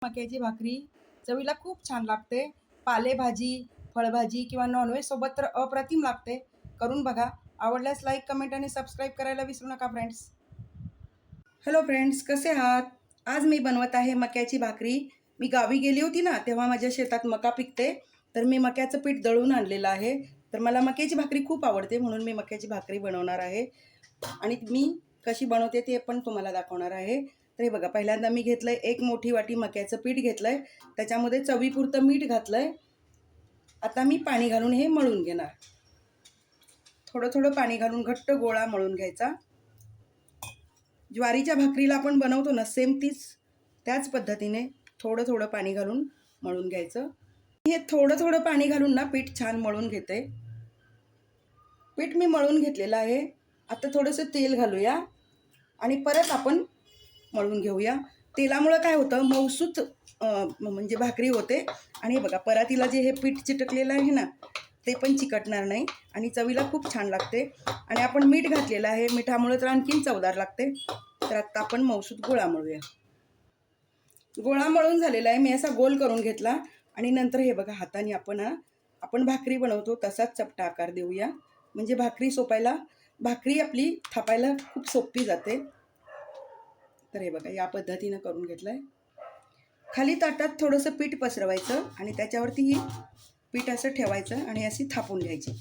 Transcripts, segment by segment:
मक्याची भाकरी चवीला खूप छान लागते. पालेभाजी, फळभाजी किंवा नॉनव्हेज सोबत तर अप्रतिम लागते. करून बघा. आवडल्यास लाईक, कमेंट आणि सबस्क्राईब करायला विसरू नका फ्रेंड्स. हॅलो फ्रेंड्स, कसे आहात? आज मी बनवत आहे मक्याची भाकरी. मी गावी गेली होती ना, तेव्हा माझ्या शेतात मका पिकते. तर मी मक्याचं पीठ दळून आणलेलं आहे. तर मला मक्याची भाकरी खूप आवडते, म्हणून मी मक्याची भाकरी बनवणार आहे. आणि मी कशी बनवते ते पण तुम्हाला दाखवणार आहे. तर हे बघा, पहिल्यांदा मी घेतलंय 1 मोठी वाटी मक्याचं पीठ घेतलंय. त्याच्यामध्ये चवीपुरतं मीठ घातलंय. आता मी पाणी घालून हे मळून घेणार. थोडं थोडं पाणी घालून घट्ट गोळा मळून घ्यायचा. ज्वारीच्या भाकरीला आपण बनवतो ना, सेम त्याच पद्धतीने थोडं थोडं पाणी घालून मळून घ्यायचं. हे थोडं थोडं पाणी घालून ना पीठ छान मळून घेते. पीठ मी मळून घेतलेलं आहे. आता थोडंसं तेल घालूया आणि परत आपण मळून घेऊया. तेलामुळं काय होतं, मऊसूत म्हणजे भाकरी होते. आणि बघा, परातीला जे हे पीठ चिटकलेलं आहे ना, ते पण चिकटणार नाही आणि चवीला खूप छान लागते. आणि आपण मीठ घातलेलं आहे, मिठामुळे तर आणखीन चवदार लागते. तर आत्ता आपण मऊसूत गोळा मळूया. गोळा मळून झालेला आहे. मी असा गोल करून घेतला आणि नंतर हे बघा, हाताने आपण भाकरी बनवतो तसाच चपटा आकार देऊया. म्हणजे भाकरी आपली थापायला खूप सोपी जाते. तर हे बघा, या पद्धतीनं करून घेतलं आहे. खाली ताटात थोडंसं पीठ पसरवायचं आणि त्याच्यावरती पीठ असं ठेवायचं आणि अशी थापून घ्यायची.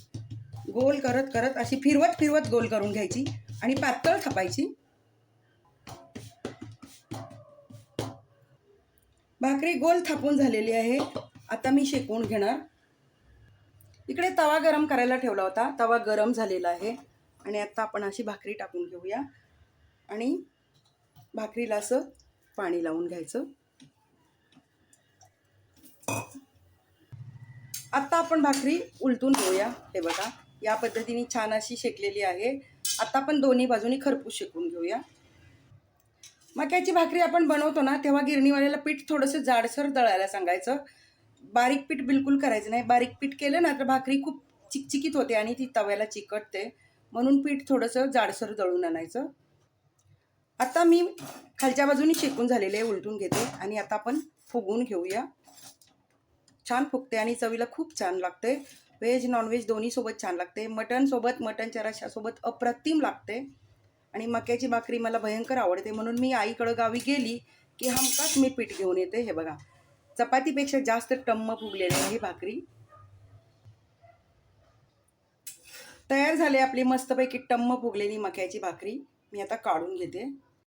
गोल करत करत अशी फिरवत गोल करून घ्यायची आणि पातळ थापायची. भाकरी गोल थापून झालेली आहे. आता मी शेकवून घेणार. इकडे तवा गरम करायला ठेवला होता. तवा गरम झालेला आहे आणि आता आपण अशी भाकरी टाकून घेऊया आणि भाकरीला असं पाणी लावून घ्यायचं. आता आपण भाकरी उलटून घेऊया. हे बघा, या पद्धतीने छान अशी शेकलेली आहे. आता आपण दोन्ही बाजूनी खरपूस शेकून घेऊया. मक्याची भाकरी आपण बनवतो ना, तेव्हा गिरणीवाल्याला पीठ थोडंसं जाडसर दळायला सांगायचं. बारीक पीठ बिलकुल करायचं नाही. बारीक पीठ केलं ना तर भाकरी खूप चिकचिकीत होते आणि ती तव्याला चिकटते. म्हणून पीठ थोडंसं जाडसर दळून आणायचं. आता मी खालच्या बाजूनी शेकून झालेले उलटून घेते आणि आता आपण फुगवून घेऊया. छान फुगते आणि चवीला खूप छान लागते. व्हेज नॉनव्हेज दोन्ही सोबत छान लागते. मटणच्या रश्श्यासोबत अप्रतिम लागते. आणि मक्याची भाकरी मला भयंकर आवडते, म्हणून मी आईकडं गावी गेली की हमखास मी पीठ घेऊन येते. हे बघा, चपातीपेक्षा जास्त टम्म फुगलेली आहे ही भाकरी. तयार झाली आपली मस्तपैकी टम्म फुगलेली मक्याची भाकरी. मी आता काढून घेते.